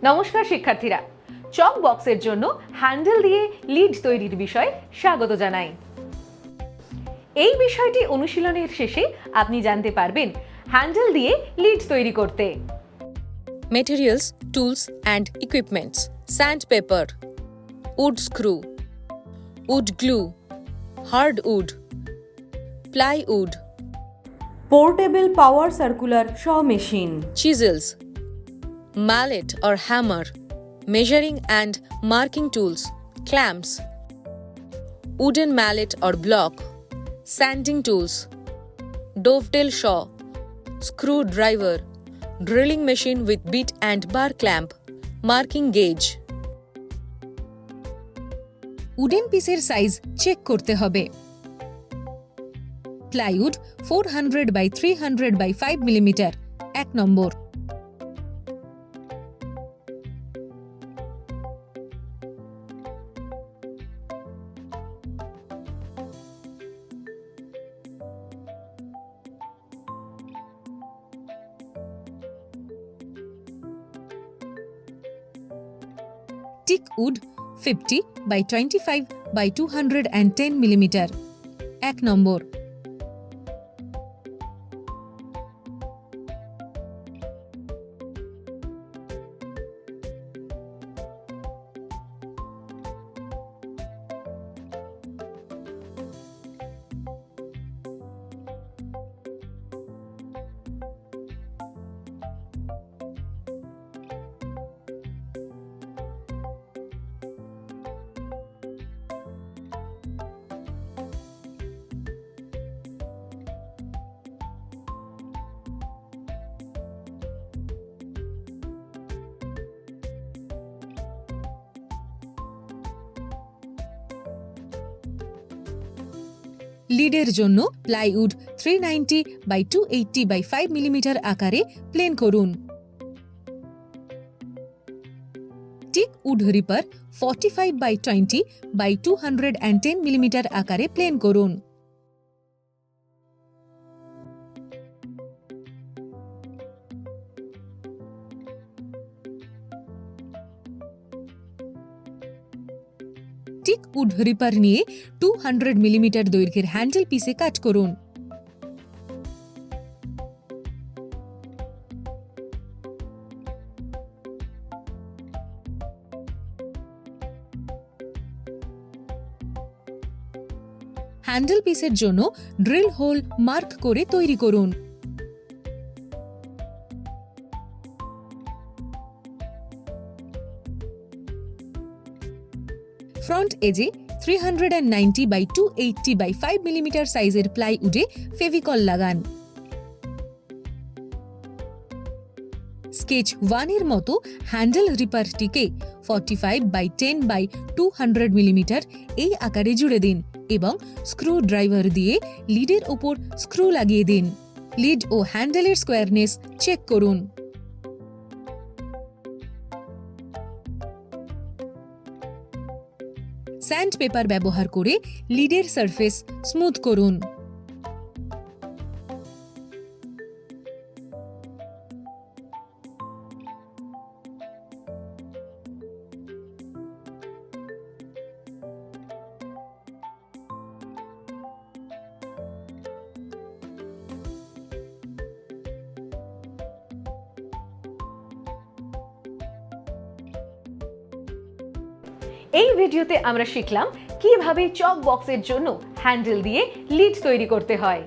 নমস্কার শিক্ষার্থীরা, চক বক্সের জন্য হ্যান্ডেল দিয়ে লিড তৈরির বিষয়ে স্বাগত জানাই। এই বিষয়টি অনুশীলনের শেষে আপনি জানতে পারবেন হ্যান্ডেল দিয়ে লিড তৈরি করতে। Materials, tools and equipments: sandpaper, wood screw, wood glue, hardwood, plywood, portable power circular saw machine, chisels, mallet or hammer, measuring and marking tools, clamps, wooden mallet or block, sanding tools, dovetail saw, screwdriver, drilling machine with bit and bar clamp, marking gauge. Wooden পিসের size check করতে হবে। Plywood 400 by 300 by 5 millimetre 1 number. Teak wood 50 by 25 by 210 millimetre 1 number. লিডের জন্য plywood 390 by 280 by 5 millimetre আকারে plane করুন। Teak wood ripper 45 by 20 by 210 millimetre আকারে plane করুন। Teak wood ripper নিয়ে 200 মিলিমিটার দৈর্ঘ্যের হ্যান্ডেল পিসে কাট করুন। হ্যান্ডেল পিসের জন্য ড্রিল হোল মার্ক করে তৈরি করুন। ফ্রন্ট এজে 390 বাই 280 বাই 5 মিলিমিটার সাইজের প্লাইউডে ফেভিকল লাগান। স্কেচ 1 এর মতো হ্যান্ডেল রিপারটিকে 45 বাই 10 বাই 200 মিলিমিটার এই আকারে জুড়ে দিন এবং স্ক্রু ড্রাইভার দিয়ে লিডের ওপর স্ক্রু লাগিয়ে দিন। লিড ও হ্যান্ডেলের স্কোয়ারনেস চেক করুন। স্যান্ডপেপার ব্যবহার করে লিডের সারফেস স্মুথ করুন। এই ভিডিওতে আমরা শিখলাম কিভাবে চক বক্সের জন্য হ্যান্ডেল দিয়ে লিড তৈরি করতে হয়।